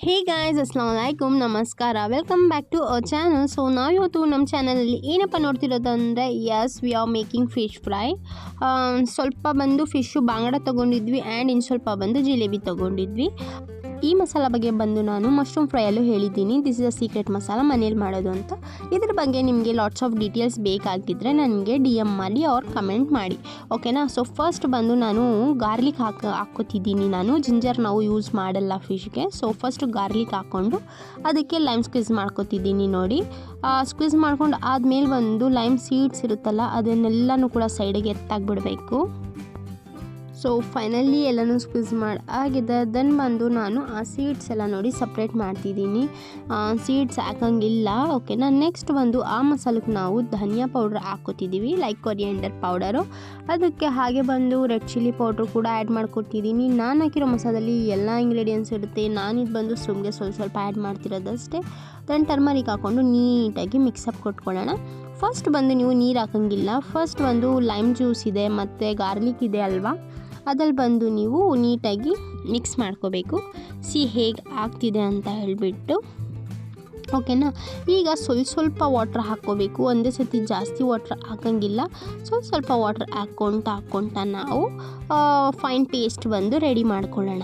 Hey guys, ಅಸ್ಸಲಾಮು ಅಲೈಕುಮ್, ನಮಸ್ಕಾರ. Welcome back to our channel. So ನಾವಿವತ್ತು ನಮ್ಮ ಚಾನಲಲ್ಲಿ ಏನಪ್ಪ ನೋಡ್ತಿರೋದಂದರೆ we are making fish fry. ಸ್ವಲ್ಪ ಬಂದು ಫಿಶ್ಶು ಬಾಂಗಡ ತೊಗೊಂಡಿದ್ವಿ ಆ್ಯಂಡ್ ಇನ್ನು ಸ್ವಲ್ಪ ಬಂದು ಜಿಲೇಬಿ ತೊಗೊಂಡಿದ್ವಿ. ಈ ಮಸಾಲ ಬಗ್ಗೆ ಬಂದು ನಾನು ಮಶ್ರೂಮ್ ಫ್ರೈಯಲ್ಲೂ ಹೇಳಿದ್ದೀನಿ. This is a secret masala ಮನೇಲಿ ಮಾಡೋದು ಅಂತ. ಇದ್ರ ಬಗ್ಗೆ ನಿಮಗೆ ಲಾಟ್ಸ್ ಆಫ್ ಡೀಟೇಲ್ಸ್ ಬೇಕಾಗಿದ್ದರೆ ನನಗೆ DM ಮಾಡಿ ಅವ್ರು ಕಮೆಂಟ್ ಮಾಡಿ, ಓಕೆನಾ. ಸೊ ಫಸ್ಟ್ ಬಂದು ನಾನು ಗಾರ್ಲಿಕ್ ಹಾಕ್ಕೋತಿದ್ದೀನಿ. ನಾನು ಜಿಂಜರ್ ನಾವು ಯೂಸ್ ಮಾಡಲ್ಲ ಫಿಶ್ಗೆ. ಸೊ ಫಸ್ಟ್ ಗಾರ್ಲಿಕ್ ಹಾಕ್ಕೊಂಡು ಅದಕ್ಕೆ ಲೈಮ್ ಸ್ಕ್ವೀಸ್ ಮಾಡ್ಕೋತಿದ್ದೀನಿ. ನೋಡಿ, ಸ್ಕ್ವೀಸ್ ಮಾಡ್ಕೊಂಡು ಆದಮೇಲೆ ಬಂದು ಲೈಮ್ ಸೀಡ್ಸ್ ಇರುತ್ತಲ್ಲ ಅದನ್ನೆಲ್ಲನೂ ಕೂಡ ಸೈಡಿಗೆ ಎತ್ತಾಗಿಬಿಡಬೇಕು. ಸೊ ಫೈನಲಿ ಎಲ್ಲನೂ ಸ್ಕ್ವೀಸ್ ಮಾಡಿ ಆಗಿದೆ. ದೆನ್ ಬಂದು ನಾನು ಆ ಸೀಡ್ಸ್ ಎಲ್ಲ ನೋಡಿ ಸಪ್ರೇಟ್ ಮಾಡ್ತಿದ್ದೀನಿ. ಸೀಡ್ಸ್ ಹಾಕಂಗಿಲ್ಲ, ಓಕೆನಾ. ನೆಕ್ಸ್ಟ್ ಬಂದು ಆ ಮಸಾಲಕ್ಕೆ ನಾವು ಧನಿಯಾ ಪೌಡ್ರ್ ಹಾಕ್ಕೋತಿದ್ದೀವಿ, ಲೈಕ್ ಕೊರಿಯಂಡರ್ ಪೌಡರು. ಅದಕ್ಕೆ ಹಾಗೆ ಬಂದು ರೆಡ್ ಚಿಲ್ಲಿ ಪೌಡ್ರು ಕೂಡ ಆ್ಯಡ್ ಮಾಡ್ಕೊತಿದ್ದೀನಿ. ನಾನು ಹಾಕಿರೋ ಮಸಾಲದಲ್ಲಿ ಎಲ್ಲ ಇಂಗ್ರೀಡಿಯೆಂಟ್ಸ್ ಇರುತ್ತೆ. ನಾನಿದು ಬಂದು ಸುಮ್ಗೆ ಸ್ವಲ್ಪ ಆ್ಯಡ್ ಮಾಡ್ತಿರೋದಷ್ಟೇ. ದೆನ್ ಟರ್ಮರಿಕ್ ಹಾಕ್ಕೊಂಡು ನೀಟಾಗಿ ಮಿಕ್ಸಪ್ ಕೊಟ್ಕೊಳ್ಳೋಣ. ಫಸ್ಟ್ ಬಂದು ನೀವು ನೀರು ಹಾಕಂಗಿಲ್ಲ. ಫಸ್ಟ್ ಒಂದು ಲೈಮ್ ಜ್ಯೂಸ್ ಇದೆ ಮತ್ತು ಗಾರ್ಲಿಕ್ ಇದೆ ಅಲ್ವಾ, ಅದ್ರಲ್ಲಿ ಬಂದು ನೀವು ನೀಟಾಗಿ ಮಿಕ್ಸ್ ಮಾಡ್ಕೋಬೇಕು. ಹೇಗೆ ಆಗ್ತಿದೆ ಅಂತ ಹೇಳಿಬಿಟ್ಟು, ಓಕೆನಾ. ಈಗ ಸ್ವಲ್ಪ ವಾಟ್ರ್ ಹಾಕ್ಕೋಬೇಕು. ಒಂದೇ ಸತಿ ಜಾಸ್ತಿ ವಾಟ್ರ್ ಹಾಕಂಗಿಲ್ಲ. ಸ್ವಲ್ಪ ವಾಟ್ರ್ ಹಾಕ್ಕೊತ ನಾವು ಫೈನ್ ಪೇಸ್ಟ್ ಬಂದು ರೆಡಿ ಮಾಡ್ಕೊಳ್ಳೋಣ.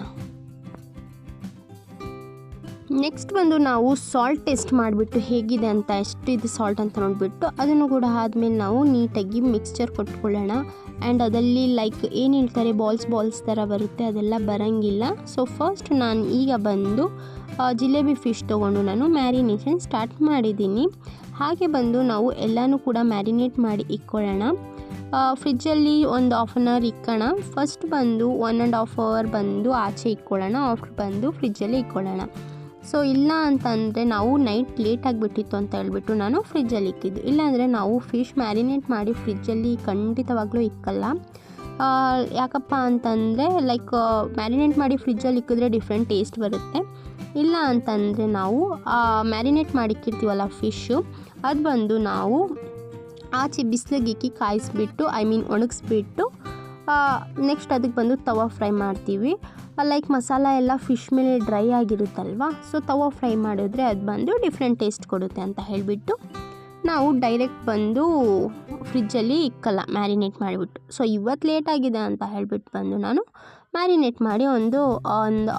ನೆಕ್ಸ್ಟ್ ಬಂದು ನಾವು ಸಾಲ್ಟ್ ಟೆಸ್ಟ್ ಮಾಡಿಬಿಟ್ಟು ಹೇಗಿದೆ ಅಂತ, ಎಷ್ಟು ಇದು ಸಾಲ್ಟ್ ಅಂತ ನೋಡಿಬಿಟ್ಟು ಅದನ್ನು ಕೂಡ ಆದಮೇಲೆ ನಾವು ನೀಟಾಗಿ ಮಿಕ್ಸ್ಚರ್ ಕೊಟ್ಕೊಳ್ಳೋಣ. ಆ್ಯಂಡ್ ಅದರಲ್ಲಿ ಲೈಕ್ ಏನು ಹೇಳ್ತಾರೆ ಬಾಲ್ಸ್ ಥರ ಬರುತ್ತೆ, ಅದೆಲ್ಲ ಬರೋಂಗಿಲ್ಲ. ಸೊ ಫಸ್ಟ್ ನಾನು ಈಗ ಬಂದು ಜಿಲೇಬಿ ಫಿಶ್ ತೊಗೊಂಡು ನಾನು ಮ್ಯಾರಿನೇಷನ್ ಸ್ಟಾರ್ಟ್ ಮಾಡಿದ್ದೀನಿ. ಹಾಗೆ ಬಂದು ನಾವು ಎಲ್ಲನೂ ಕೂಡ ಮ್ಯಾರಿನೇಟ್ ಮಾಡಿ ಇಟ್ಕೊಳ್ಳೋಣ. ಫ್ರಿಜ್ಜಲ್ಲಿ ಒಂದು ಹಾಫ್ ಆನ್ ಅವರ್ ಇಕ್ಕೋಣ. ಫಸ್ಟ್ ಬಂದು 1.5 ಅವರ್ ಬಂದು ಆಚೆ ಇಟ್ಕೊಳ್ಳೋಣ. ಆಫ್ಟರ್ ಬಂದು ಫ್ರಿಜ್ಜಲ್ಲಿ ಇಟ್ಕೊಳ್ಳೋಣ. ಸೊ ಇಲ್ಲ ಅಂತಂದರೆ ನಾವು ನೈಟ್ ಲೇಟ್ ಆಗಿಬಿಟ್ಟಿತ್ತು ಅಂತ ಹೇಳ್ಬಿಟ್ಟು ನಾನು ಫ್ರಿಜ್ಜಲ್ಲಿ ಇಕ್ಕಿದ್ದು. ಇಲ್ಲಾಂದರೆ ನಾವು ಫಿಶ್ ಮ್ಯಾರಿನೇಟ್ ಮಾಡಿ ಫ್ರಿಜ್ಜಲ್ಲಿ ಖಂಡಿತವಾಗ್ಲೂ ಇಕ್ಕಲ್ಲ. ಯಾಕಪ್ಪ ಅಂತಂದರೆ ಲೈಕ್ ಮ್ಯಾರಿನೇಟ್ ಮಾಡಿ ಫ್ರಿಜ್ಜಲ್ಲಿ ಇಕ್ಕಿದ್ರೆ ಡಿಫ್ರೆಂಟ್ ಟೇಸ್ಟ್ ಬರುತ್ತೆ. ಇಲ್ಲ ಅಂತಂದರೆ ನಾವು ಮ್ಯಾರಿನೇಟ್ ಮಾಡಿ ಇಕ್ಕಿರ್ತೀವಲ್ಲ ಫಿಶ್ಶು, ಅದು ಬಂದು ನಾವು ಆಚೆ ಬಿಸಿಲಿಗೆ ಇಕ್ಕಿ ಕಾಯಿಸ್ಬಿಟ್ಟು ಒಣಗಿಸ್ಬಿಟ್ಟು ನೆಕ್ಸ್ಟ್ ಅದಕ್ಕೆ ಬಂದು ತವಾ ಫ್ರೈ ಮಾಡ್ತೀವಿ. ಲೈಕ್ ಮಸಾಲ ಎಲ್ಲ ಫಿಶ್ ಮೇಲೆ ಡ್ರೈ ಆಗಿರುತ್ತಲ್ವ, ಸೊ ತವಾ ಫ್ರೈ ಮಾಡಿದ್ರೆ ಅದು ಬಂದು ಡಿಫ್ರೆಂಟ್ ಟೇಸ್ಟ್ ಕೊಡುತ್ತೆ ಅಂತ ಹೇಳಿಬಿಟ್ಟು ನಾವು ಡೈರೆಕ್ಟ್ ಬಂದು ಫ್ರಿಜ್ಜಲ್ಲಿ ಇಕ್ಕಲ್ಲ ಮ್ಯಾರಿನೇಟ್ ಮಾಡಿಬಿಟ್ಟು. ಸೊ ಇವತ್ತು ಲೇಟ್ ಆಗಿದೆ ಅಂತ ಹೇಳಿಬಿಟ್ಟು ಬಂದು ನಾನು ಮ್ಯಾರಿನೇಟ್ ಮಾಡಿ ಒಂದು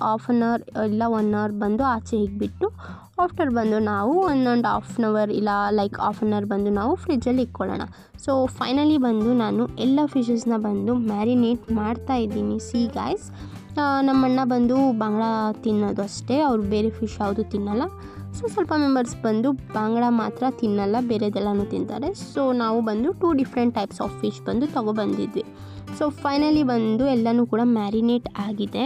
ಹಾಫ್ ಆನ್ ಅವರ್ ಇಲ್ಲ 1 ಅವರ್ ಬಂದು ಆಚೆ ಇಕ್ಬಿಟ್ಟು ಆಫ್ಟರ್ ಬಂದು ನಾವು 1.5 ಅವರ್ ಇಲ್ಲ ಲೈಕ್ ಹಾಫ್ ಆನ್ ಅವರ್ ಬಂದು ನಾವು ಫ್ರಿಜ್ಜಲ್ಲಿ ಇಕ್ಕೊಳ್ಳೋಣ. ಸೊ ಫೈನಲಿ ಬಂದು ನಾನು ಎಲ್ಲ ಫಿಶಸ್ನ ಬಂದು ಮ್ಯಾರಿನೇಟ್ ಮಾಡ್ತಾಯಿದ್ದೀನಿ. ಗಾಯ್ಸ್, ನಮ್ಮಣ್ಣ ಬಂದು ಬಾಂಗ್ಡಾ ತಿನ್ನೋದು ಅಷ್ಟೇ, ಅವ್ರು ಬೇರೆ ಫಿಶ್ ಯಾವುದು ತಿನ್ನಲ್ಲ. ಸೊ ಸ್ವಲ್ಪ ಮೆಂಬರ್ಸ್ ಬಂದು ಬಾಂಗ್ಡಾ ಮಾತ್ರ ತಿನ್ನಲ್ಲ, ಬೇರೆದೆಲ್ಲನೂ ತಿಂತಾರೆ. ಸೊ ನಾವು ಬಂದು 2 ಡಿಫ್ರೆಂಟ್ ಟೈಪ್ಸ್ ಆಫ್ ಫಿಶ್ ಬಂದು ತೊಗೊಬಂದಿದ್ವಿ. ಸೊ ಫೈನಲಿ ಬಂದು ಎಲ್ಲನೂ ಕೂಡ ಮ್ಯಾರಿನೇಟ್ ಆಗಿದೆ.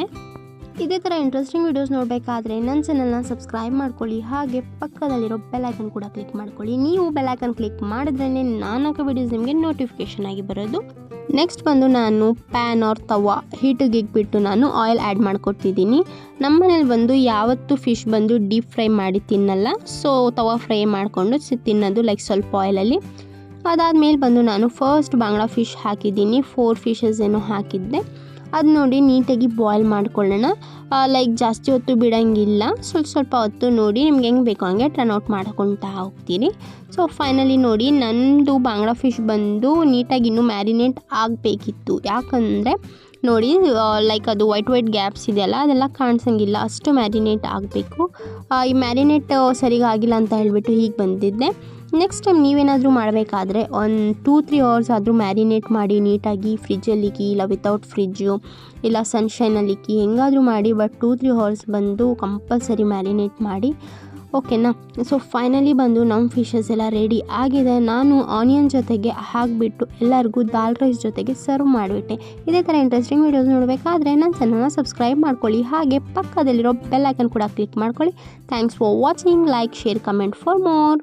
ಇದೇ ಥರ ಇಂಟ್ರೆಸ್ಟಿಂಗ್ ವೀಡಿಯೋಸ್ ನೋಡಬೇಕಾದ್ರೆ ನನ್ನ ಚಾನಲ್ನ ಸಬ್ಸ್ಕ್ರೈಬ್ ಮಾಡ್ಕೊಳ್ಳಿ. ಹಾಗೆ ಪಕ್ಕದಲ್ಲಿರೋ ಬೆಲ್ಲೈಕನ್ ಕೂಡ ಕ್ಲಿಕ್ ಮಾಡ್ಕೊಳ್ಳಿ. ನೀವು ಬೆಲ್ಲೈಕನ್ ಕ್ಲಿಕ್ ಮಾಡಿದ್ರೇ ನಾನು ಹಾಕೋ ವೀಡಿಯೋಸ್ ನಿಮಗೆ ನೋಟಿಫಿಕೇಷನ್ ಆಗಿ ಬರೋದು. ನೆಕ್ಸ್ಟ್ ಬಂದು ನಾನು ಪ್ಯಾನ್ ಆರ್ ತವಾ ಹೀಟಿಗೆ ಇಕ್ಬಿಟ್ಟು ನಾನು ಆಯಿಲ್ ಆ್ಯಡ್ ಮಾಡ್ಕೊತಿದ್ದೀನಿ. ನಮ್ಮ ಮನೇಲಿ ಬಂದು ಯಾವತ್ತೂ ಫಿಶ್ ಬಂದು ಡೀಪ್ ಫ್ರೈ ಮಾಡಿ ತಿನ್ನಲ್ಲ. ಸೊ ತವಾ ಫ್ರೈ ಮಾಡಿಕೊಂಡು ತಿನ್ನೋದು ಲೈಕ್ ಸ್ವಲ್ಪ ಆಯಿಲಲ್ಲಿ. ಅದಾದಮೇಲೆ ಬಂದು ನಾನು ಫಸ್ಟ್ ಬಾಂಗ್ಡಾ ಫಿಶ್ ಹಾಕಿದ್ದೀನಿ. 4 ಫಿಶಸ್ ಏನೋ ಹಾಕಿದ್ದೆ. ಅದು ನೋಡಿ ನೀಟಾಗಿ ಬಾಯ್ಲ್ ಮಾಡ್ಕೊಳ್ಳೋಣ. ಲೈಕ್ ಜಾಸ್ತಿ ಹೊತ್ತು ಬಿಡೋಂಗಿಲ್ಲ, ಸ್ವಲ್ಪ ಹೊತ್ತು ನೋಡಿ ನಿಮ್ಗೆ ಹೆಂಗೆ ಬೇಕೋ ಹಂಗೆ ಟರ್ನ್ ಔಟ್ ಮಾಡ್ಕೊತಾ ಹೋಗ್ತೀನಿ. ಸೊ ಫೈನಲಿ ನೋಡಿ ನನ್ನದು ಬಾಂಗ್ಡಾ ಫಿಶ್ ಬಂದು ನೀಟಾಗಿ ಇನ್ನೂ ಮ್ಯಾರಿನೇಟ್ ಆಗಬೇಕಿತ್ತು. ಯಾಕಂದರೆ ನೋಡಿ ಲೈಕ್ ಅದು ವೈಟ್ ಗ್ಯಾಪ್ಸ್ ಇದೆಯಲ್ಲ ಅದೆಲ್ಲ ಕಾಣಿಸಂಗಿಲ್ಲ, ಅಷ್ಟು ಮ್ಯಾರಿನೇಟ್ ಆಗಬೇಕು. ಈ ಮ್ಯಾರಿನೇಟ್ ಸರಿಗಾಗಿಲ್ಲ ಅಂತ ಹೇಳಿಬಿಟ್ಟು ಹೀಗೆ ಬಂದಿದ್ದೆ. ನೆಕ್ಸ್ಟ್ ಟೈಮ್ ನೀವೇನಾದರೂ ಮಾಡಬೇಕಾದ್ರೆ 1-2-3 ಅವರ್ಸ್ ಆದರೂ ಮ್ಯಾರಿನೇಟ್ ಮಾಡಿ ನೀಟಾಗಿ ಫ್ರಿಜ್ಜಲ್ಲಿ ಇಕ್ಕಿ, ಇಲ್ಲ ವಿತೌಟ್ ಫ್ರಿಜ್ಜು ಇಲ್ಲ ಸನ್ಶೈನಲ್ಲಿ ಇಕ್ಕಿ, ಹೆಂಗಾದರೂ ಮಾಡಿ. ಬಟ್ 2-3 ಅವರ್ಸ್ ಬಂದು ಕಂಪಲ್ಸರಿ ಮ್ಯಾರಿನೇಟ್ ಮಾಡಿ, ಓಕೆನಾ. ಸೊ ಫೈನಲಿ ಬಂದು ನಮ್ಮ ಫಿಶಸ್ ಎಲ್ಲ ರೆಡಿ ಆಗಿದೆ. ನಾನು ಆನಿಯನ್ ಜೊತೆಗೆ ಹಾಕಿಬಿಟ್ಟು ಎಲ್ಲರಿಗೂ ದಾಲ್ ರೈಸ್ ಜೊತೆಗೆ ಸರ್ವ್ ಮಾಡಿಬಿಟ್ಟೆ. ಇದೇ ಥರ ಇಂಟ್ರೆಸ್ಟಿಂಗ್ ವೀಡಿಯೋಸ್ ನೋಡಬೇಕಾದ್ರೆ ನನ್ನ ಚಾನಲ್ನ ಸಬ್ಸ್ಕ್ರೈಬ್ ಮಾಡ್ಕೊಳ್ಳಿ. ಹಾಗೆ ಪಕ್ಕದಲ್ಲಿರೋ ಬೆಲ್ ಐಕನ್ ಕೂಡ ಕ್ಲಿಕ್ ಮಾಡ್ಕೊಳ್ಳಿ. Thanks for watching. Like, share, comment for more.